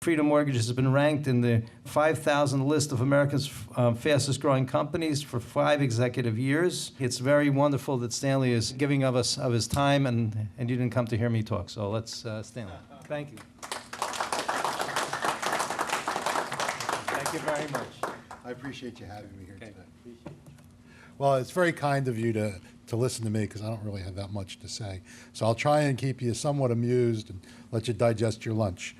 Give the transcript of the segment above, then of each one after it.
Freedom Mortgages has been ranked in the 5,000 list of America's fastest growing companies for 5 executive years. It's very wonderful that Stanley is giving of us of his time, and you didn't come to hear me talk. So let's, Stanley. Thank you. Thank you very much. I appreciate you having me here today. Appreciate it. Well, it's very kind of you to listen to me because I don't really have that much to say. So I'll try and keep you somewhat amused and let you digest your lunch.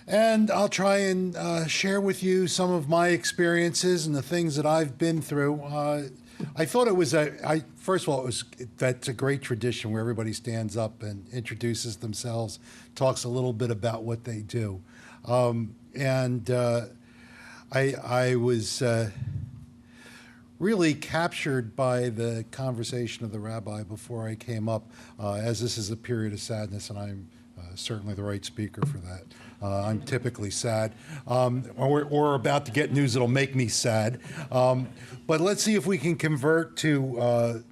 And I'll try and share with you some of my experiences and the things that I've been through. I thought it was first of all, that's a great tradition where everybody stands up and introduces themselves, talks a little bit about what they do. I was really captured by the conversation of the rabbi before I came up, as this is a period of sadness, and I'm certainly the right speaker for that. I'm typically sad, or about to get news that'll make me sad. But let's see if we can convert to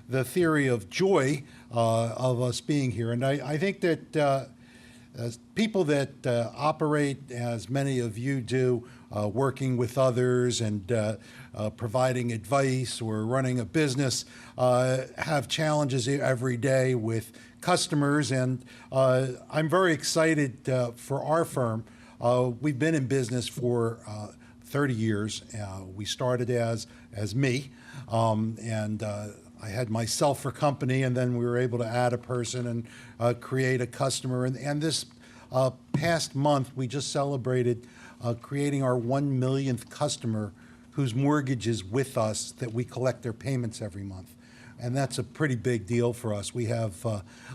the theory of joy of us being here. And I think that as people that operate, as many of you do, working with others and providing advice or running a business, have challenges every day with customers. And I'm very excited for our firm. We've been in business for 30 years. We started as me, and I had myself for company, and then we were able to add a person and create a customer. And this past month, we just celebrated creating our 1 millionth customer whose mortgage is with us, that we collect their payments every month. And that's a pretty big deal for us. We have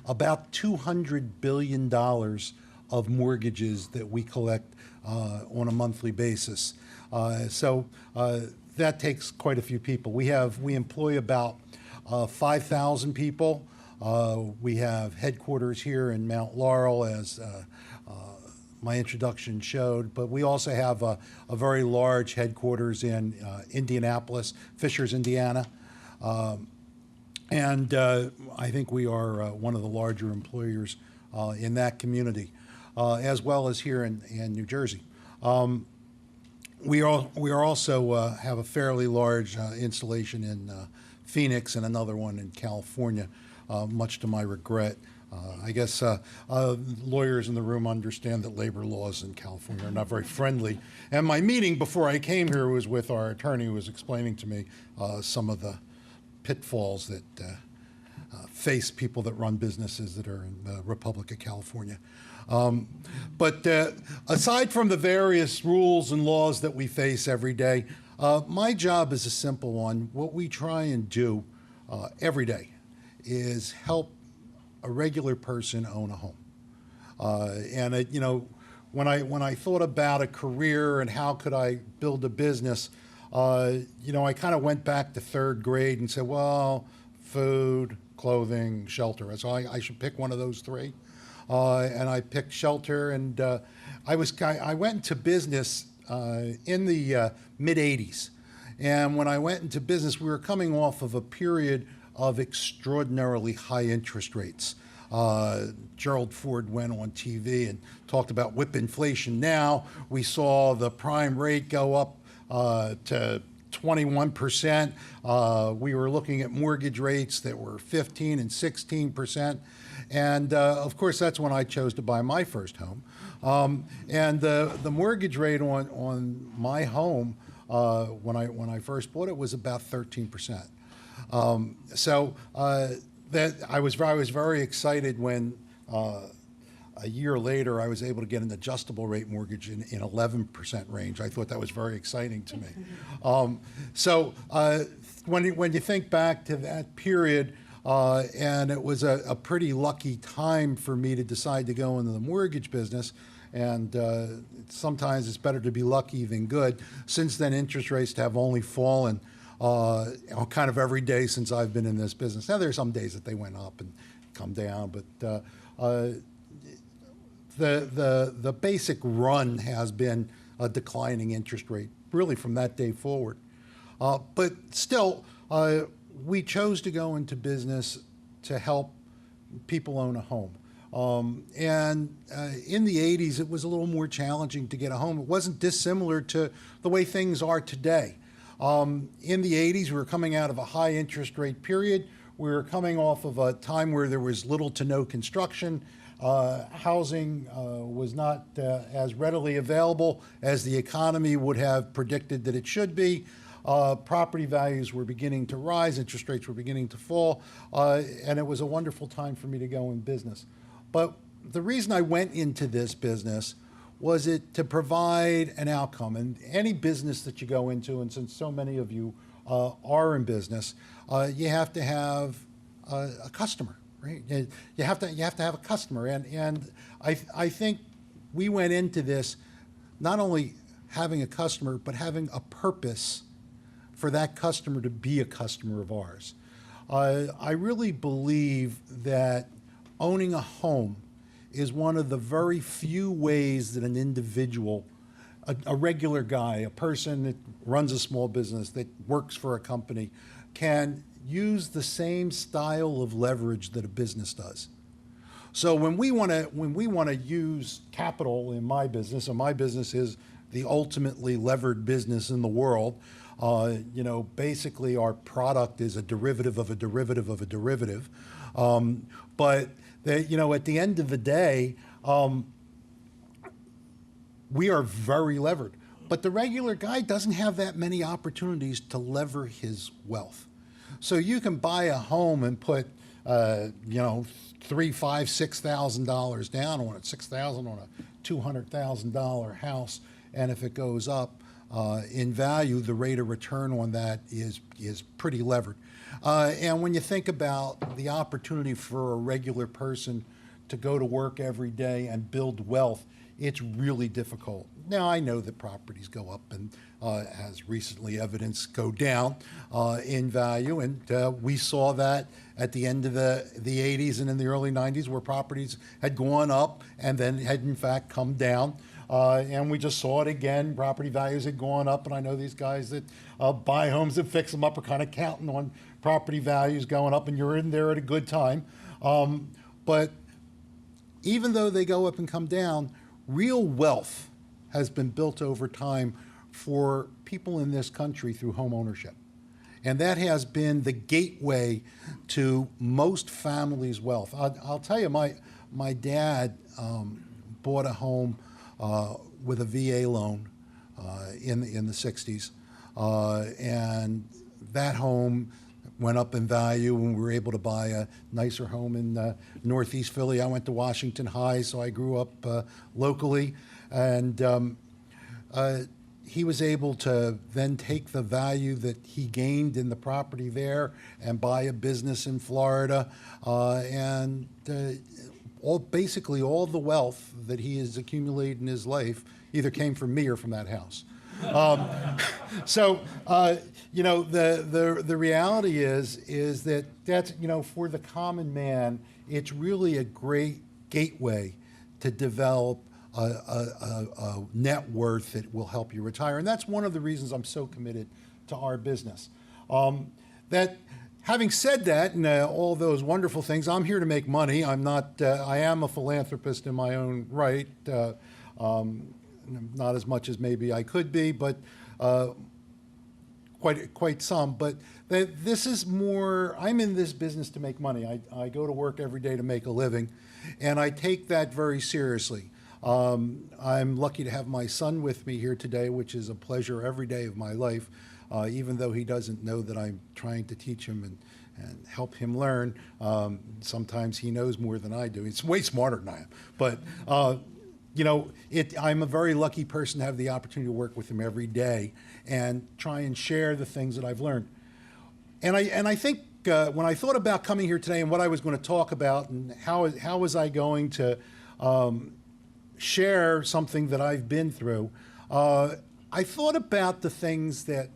about $200 billion of mortgages that we collect on a monthly basis. So that takes quite a few people. We employ about 5,000 people. We have headquarters here in Mount Laurel, as my introduction showed, but we also have a very large headquarters in Indianapolis, Fishers, Indiana. And I think we are one of the larger employers in that community, as well as here in New Jersey. We also have a fairly large installation in Phoenix and another one in California, much to my regret. I guess lawyers in the room understand that labor laws in California are not very friendly. And my meeting before I came here was with our attorney, who was explaining to me some of the pitfalls that face people that run businesses that are in the Republic of California. But aside from the various rules and laws that we face every day, my job is a simple one. What we try and do every day is help a regular person own a home. When I thought about a career and how could I build a business, I kind of went back to 3rd grade and said, well, food, clothing, shelter. So I should pick one of those 3. And I picked shelter, and I went into business in the mid-'80s. And when I went into business, we were coming off of a period of extraordinarily high interest rates. Gerald Ford went on TV and talked about whip inflation. Now we saw the prime rate go up to 21%. We were looking at mortgage rates that were 15 and 16%. And of course, that's when I chose to buy my first home. And the mortgage rate on my home when I first bought it was about 13%. That I was very excited when a year later I was able to get an adjustable rate mortgage in 11% range. I thought that was very exciting to me. When you think back to that period, and it was a pretty lucky time for me to decide to go into the mortgage business. And sometimes it's better to be lucky than good. Since then, interest rates have only fallen kind of every day since I've been in this business. Now, there's some days that they went up and come down, but the basic run has been a declining interest rate, really from that day forward. But still, we chose to go into business to help people own a home. In the 80s, it was a little more challenging to get a home. It wasn't dissimilar to the way things are today. In the 80s, we were coming out of a high interest rate period. We were coming off of a time where there was little to no construction. Housing was not as readily available as the economy would have predicted that it should be. Property values were beginning to rise, interest rates were beginning to fall, and it was a wonderful time for me to go in business. But the reason I went into this business was it to provide an outcome. And any business that you go into, and since so many of you are in business, you have to have a customer, right? You have to have a customer. And I think we went into this not only having a customer, but having a purpose for that customer to be a customer of ours. I really believe that owning a home is one of the very few ways that an individual, a regular guy, a person that runs a small business, that works for a company, can use the same style of leverage that a business does. So when we want to use capital in my business, and my business is the ultimately levered business in the world, basically our product is a derivative of a derivative of a derivative. But at the end of the day, we are very levered. But the regular guy doesn't have that many opportunities to lever his wealth. So you can buy a home and put, $3,000, $5,000, $6,000 down on it, $6,000 on a $200,000 house, and if it goes up in value, the rate of return on that is pretty levered. And when you think about the opportunity for a regular person to go to work every day and build wealth, it's really difficult. Now, I know that properties go up and, as recently evidenced, go down in value. And we saw that at the end of the 80s and in the early 90s, where properties had gone up and then had, in fact, come down. And we just saw it again. Property values had gone up. And I know these guys that buy homes and fix them up are kind of counting on property values going up, and you're in there at a good time. But even though they go up and come down, real wealth has been built over time for people in this country through home ownership. And that has been the gateway to most families' wealth. I'll tell you, my dad bought a home with a VA loan in the 60s. And that home went up in value, and we were able to buy a nicer home in Northeast Philly. I went to Washington High, so I grew up locally. And he was able to then take the value that he gained in the property there and buy a business in Florida. Basically all the wealth that he has accumulated in his life either came from me or from that house. The reality is that that's, for the common man, it's really a great gateway to develop a net worth that will help you retire. And that's one of the reasons I'm so committed to our business. Having said that, and all those wonderful things, I'm here to make money. I am a philanthropist in my own right. Not as much as maybe I could be, but quite some. But this is more, I'm in this business to make money. I go to work every day to make a living, and I take that very seriously. I'm lucky to have my son with me here today, which is a pleasure every day of my life, even though he doesn't know that I'm trying to teach him and help him learn. Sometimes he knows more than I do. He's way smarter than I am. But I'm a very lucky person to have the opportunity to work with him every day and try and share the things that I've learned. And I think when I thought about coming here today and what I was going to talk about and how was I going to share something that I've been through, I thought about the things that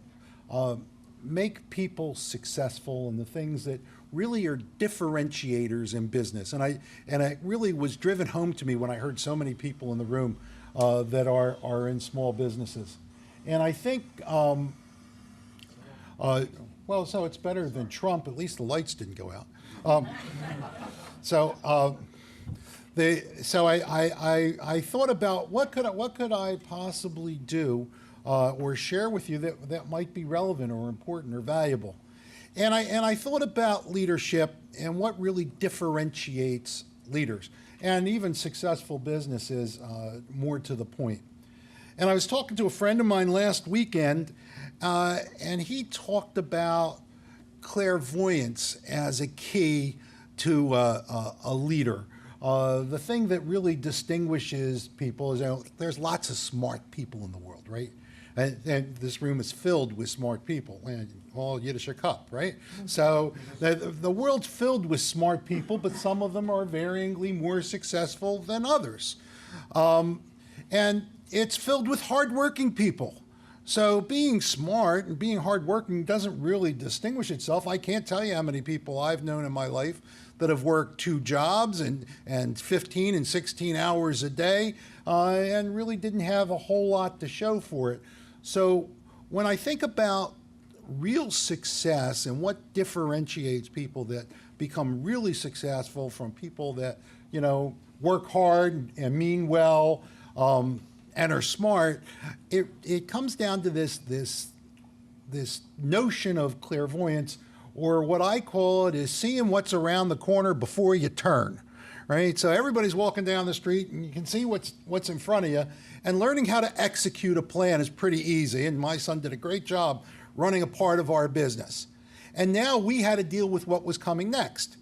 make people successful and the things that really are differentiators in business. And it really was driven home to me when I heard so many people in the room that are in small businesses. And I think, so it's better than Trump. At least the lights didn't go out. So I thought about what could I possibly do or share with you that might be relevant or important or valuable. And I thought about leadership and what really differentiates leaders and even successful businesses, more to the point. And I was talking to a friend of mine last weekend, and he talked about clairvoyance as a key to a leader. The thing that really distinguishes people is, there's lots of smart people in the world, right? And this room is filled with smart people, and all Yiddish cup, right? So the world's filled with smart people, but some of them are varyingly more successful than others. And it's filled with hardworking people. So being smart and being hardworking doesn't really distinguish itself. I can't tell you how many people I've known in my life that have worked 2 jobs and 15 and 16 hours a day and really didn't have a whole lot to show for it. So when I think about real success and what differentiates people that become really successful from people that, work hard and mean well, and are smart, it comes down to this notion of clairvoyance, or what I call it is seeing what's around the corner before you turn, right? So everybody's walking down the street and you can see what's in front of you, and learning how to execute a plan is pretty easy. And my son did a great job running a part of our business. And now we had to deal with what was coming next.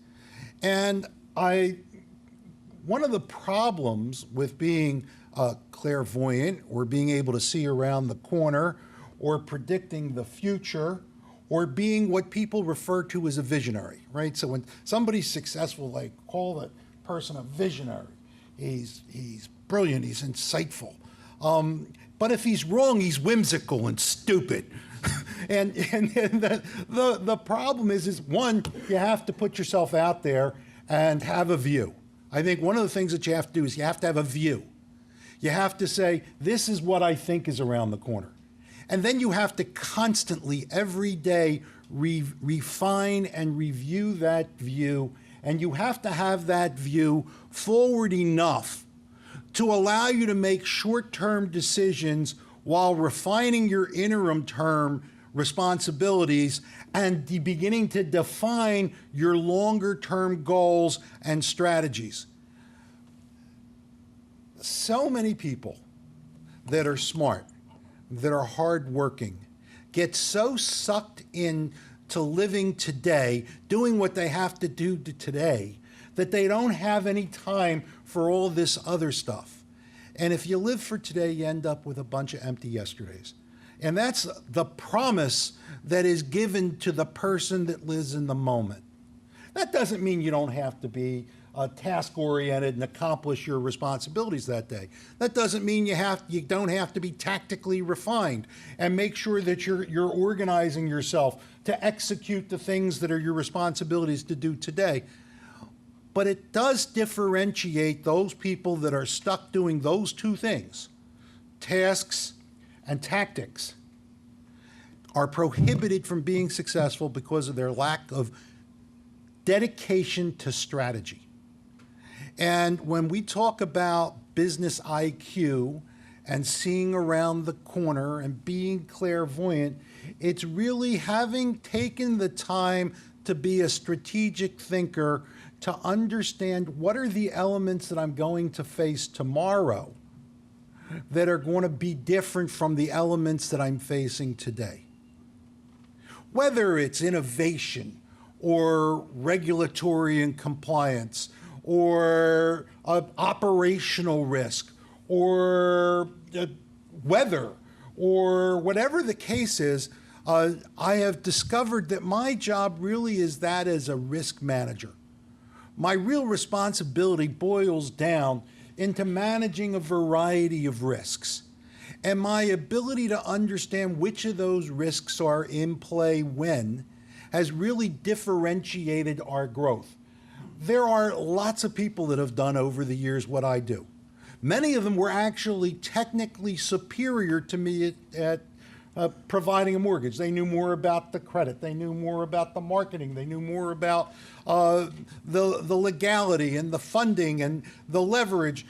And one of the problems with being clairvoyant, or being able to see around the corner, or predicting the future, or being what people refer to as a visionary, right? So when somebody's successful, they call that person a visionary. He's brilliant, he's insightful. But if he's wrong, he's whimsical and stupid. and the problem is one, you have to put yourself out there and have a view. I think one of the things that you have to do is you have to have a view. You have to say, this is what I think is around the corner. And then you have to constantly, every day, refine and review that view. And you have to have that view forward enough to allow you to make short-term decisions while refining your interim-term responsibilities and beginning to define your longer-term goals and strategies. So many people that are smart, that are hardworking, get so sucked into living today, doing what they have to do today, that they don't have any time for all this other stuff. And if you live for today, you end up with a bunch of empty yesterdays. And that's the promise that is given to the person that lives in the moment. That doesn't mean you don't have to be task-oriented and accomplish your responsibilities that day. That doesn't mean you don't have to be tactically refined and make sure that you're organizing yourself to execute the things that are your responsibilities to do today. But it does differentiate those people that are stuck doing those two things, tasks and tactics, are prohibited from being successful because of their lack of dedication to strategy. And when we talk about business IQ and seeing around the corner and being clairvoyant, it's really having taken the time to be a strategic thinker, to understand what are the elements that I'm going to face tomorrow that are going to be different from the elements that I'm facing today. Whether it's innovation or regulatory and compliance or operational risk or weather or whatever the case is, I have discovered that my job really is that as a risk manager. My real responsibility boils down into managing a variety of risks. And my ability to understand which of those risks are in play when has really differentiated our growth. There are lots of people that have done over the years what I do. Many of them were actually technically superior to me at providing a mortgage. They knew more about the credit. They knew more about the marketing. They knew more about the legality and the funding and the leverage.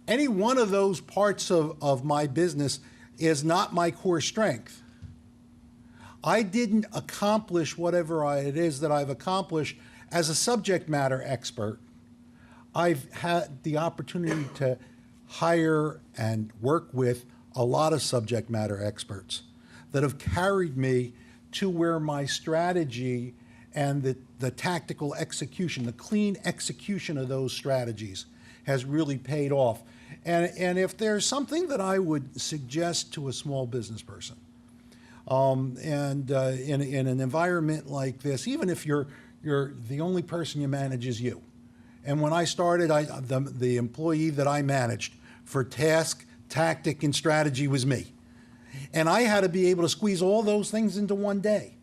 Any one of those parts of my business is not my core strength. I didn't accomplish whatever it is that I've accomplished as a subject matter expert. I've had the opportunity to hire and work with a lot of subject matter experts that have carried me to where my strategy and the tactical execution, the clean execution of those strategies has really paid off. And if there's something that I would suggest to a small business person, in an environment like this, even if you're the only person you manage is you. And when I started, the employee that I managed for task, tactic, and strategy was me. And I had to be able to squeeze all those things into one day.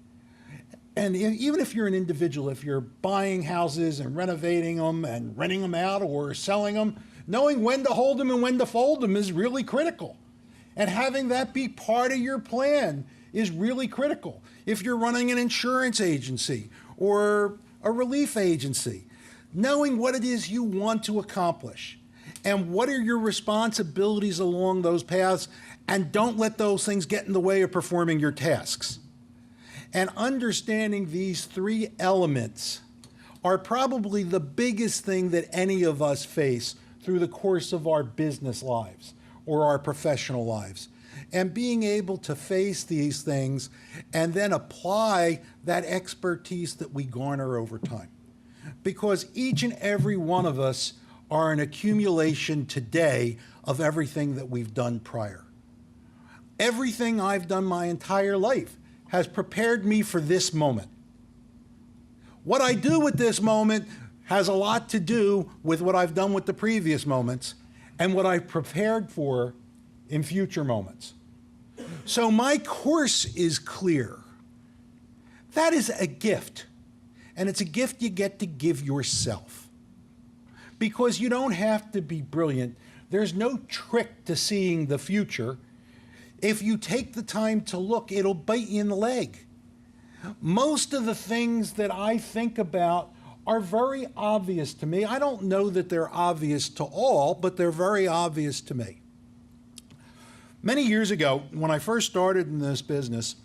And even if you're an individual, if you're buying houses and renovating them and renting them out or selling them, knowing when to hold them and when to fold them is really critical. And having that be part of your plan is really critical. If you're running an insurance agency or a relief agency, knowing what it is you want to accomplish and what are your responsibilities along those paths, and don't let those things get in the way of performing your tasks. And understanding these three elements are probably the biggest thing that any of us face through the course of our business lives or our professional lives. And being able to face these things and then apply that expertise that we garner over time. Because each and every one of us are an accumulation today of everything that we've done prior. Everything I've done my entire life has prepared me for this moment. What I do with this moment has a lot to do with what I've done with the previous moments and what I've prepared for in future moments. So my course is clear. That is a gift. And it's a gift you get to give yourself. Because you don't have to be brilliant. There's no trick to seeing the future. If you take the time to look, it'll bite you in the leg. Most of the things that I think about are very obvious to me. I don't know that they're obvious to all, but they're very obvious to me. Many years ago, when I first started in this business,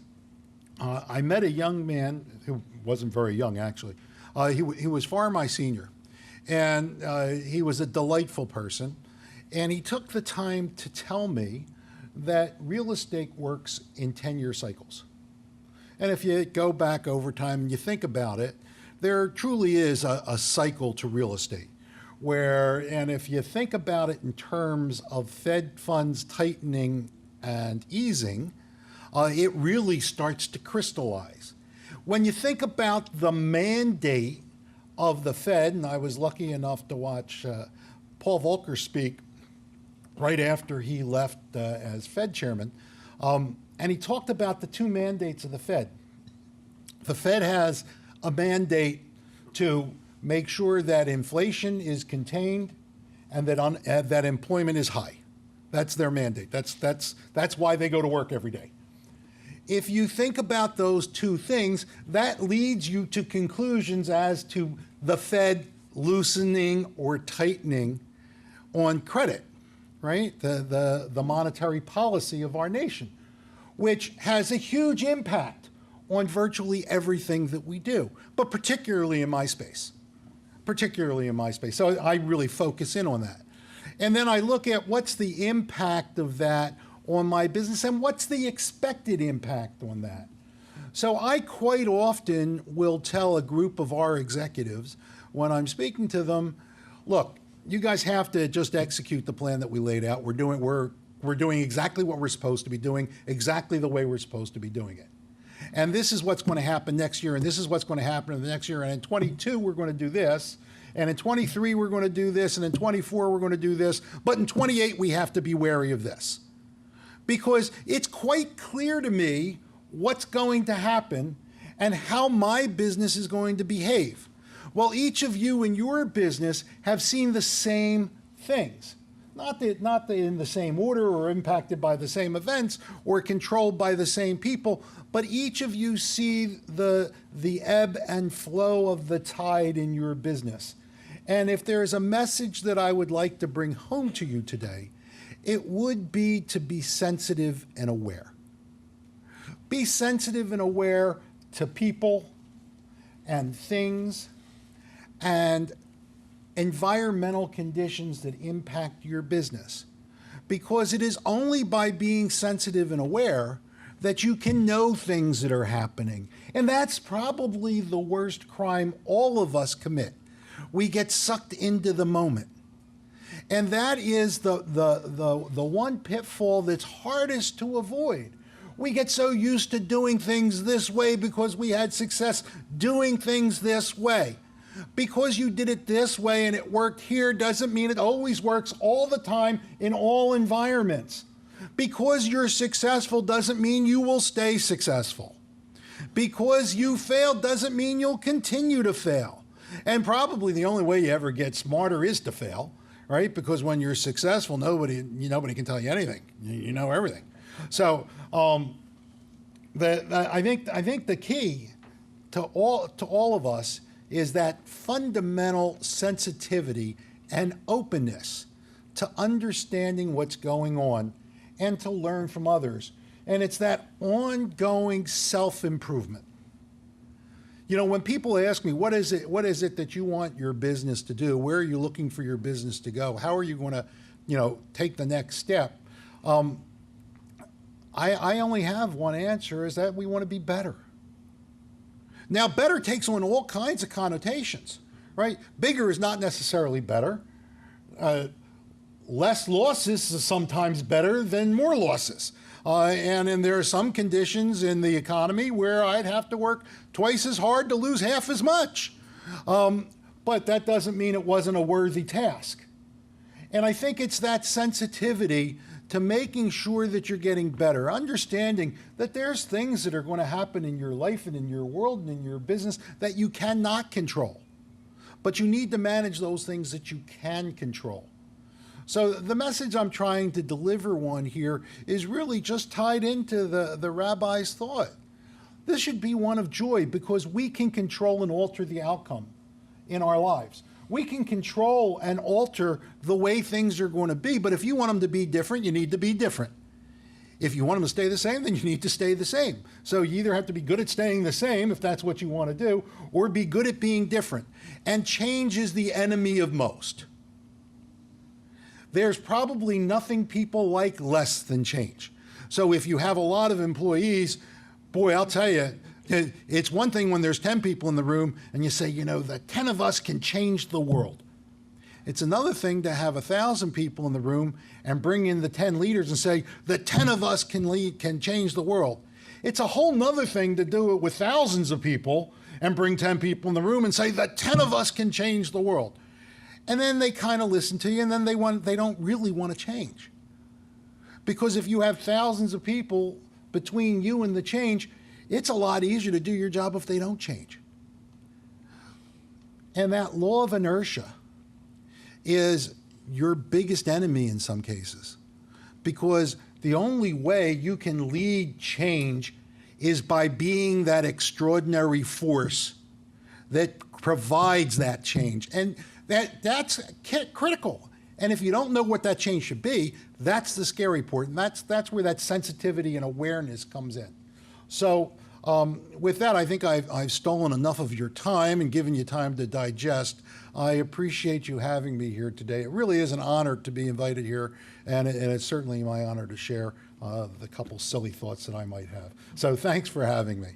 I met a young man who wasn't very young, actually. He was far my senior, and he was a delightful person. And he took the time to tell me that real estate works in 10-year cycles. And if you go back over time and you think about it, there truly is a cycle to real estate. And if you think about it in terms of Fed funds tightening and easing, it really starts to crystallize. When you think about the mandate of the Fed, and I was lucky enough to watch Paul Volcker speak right after he left as Fed chairman, and he talked about the two mandates of the Fed. The Fed has a mandate to make sure that inflation is contained and that employment is high. That's their mandate. That's why they go to work every day. If you think about those two things, that leads you to conclusions as to the Fed loosening or tightening on credit, right? The monetary policy of our nation, which has a huge impact on virtually everything that we do, but particularly in my space. So I really focus in on that. And then I look at what's the impact of that on my business and what's the expected impact on that. So I quite often will tell a group of our executives when I'm speaking to them, look, you guys have to just execute the plan that we laid out. We're doing exactly what we're supposed to be doing, exactly the way we're supposed to be doing it. And this is what's going to happen next year, and this is what's going to happen in the next year. And in 22, we're going to do this. And in 23, we're going to do this. And in 24, we're going to do this. But in 28, we have to be wary of this. Because it's quite clear to me what's going to happen and how my business is going to behave. Well, each of you in your business have seen the same things. not in the same order or impacted by the same events or controlled by the same people, but each of you see the ebb and flow of the tide in your business. And if there is a message that I would like to bring home to you today, it would be to be sensitive and aware. Be sensitive and aware to people and things and environmental conditions that impact your business. Because it is only by being sensitive and aware that you can know things that are happening. And that's probably the worst crime all of us commit. We get sucked into the moment. And that is the one pitfall that's hardest to avoid. We get so used to doing things this way because we had success doing things this way. Because you did it this way and it worked here doesn't mean it always works all the time in all environments. Because you're successful doesn't mean you will stay successful. Because you failed doesn't mean you'll continue to fail. And probably the only way you ever get smarter is to fail, right? Because when you're successful, nobody can tell you anything. You know everything. So I think the key to all of us is that fundamental sensitivity and openness to understanding what's going on and to learn from others. And it's that ongoing self-improvement. You know, when people ask me, what is it that you want your business to do? Where are you looking for your business to go? How are you going to, take the next step? I only have one answer, is that we want to be better. Now, better takes on all kinds of connotations, right? Bigger is not necessarily better. Less losses is sometimes better than more losses. And there are some conditions in the economy where I'd have to work twice as hard to lose half as much. But that doesn't mean it wasn't a worthy task. And I think it's that sensitivity to making sure that you're getting better, understanding that there's things that are going to happen in your life and in your world and in your business that you cannot control. But you need to manage those things that you can control. So the message I'm trying to deliver on here is really just tied into the rabbi's thought. This should be one of joy because we can control and alter the outcome in our lives. We can control and alter the way things are going to be, but if you want them to be different, you need to be different. If you want them to stay the same, then you need to stay the same. So you either have to be good at staying the same, if that's what you want to do, or be good at being different. And change is the enemy of most. There's probably nothing people like less than change. So if you have a lot of employees, boy, I'll tell you, it's one thing when there's 10 people in the room and you say, the 10 of us can change the world. It's another thing to have 1,000 people in the room and bring in the 10 leaders and say, the 10 of us can change the world. It's a whole nother thing to do it with thousands of people and bring 10 people in the room and say, the 10 of us can change the world. And then they kind of listen to you, and then they don't really want to change. Because if you have thousands of people between you and the change, it's a lot easier to do your job if they don't change. And that law of inertia is your biggest enemy in some cases. Because the only way you can lead change is by being that extraordinary force that provides that change. And that's critical. And if you don't know what that change should be, that's the scary part. And that's where that sensitivity and awareness comes in. So with that, I think I've stolen enough of your time and given you time to digest. I appreciate you having me here today. It really is an honor to be invited here, and it's certainly my honor to share the couple silly thoughts that I might have. So thanks for having me.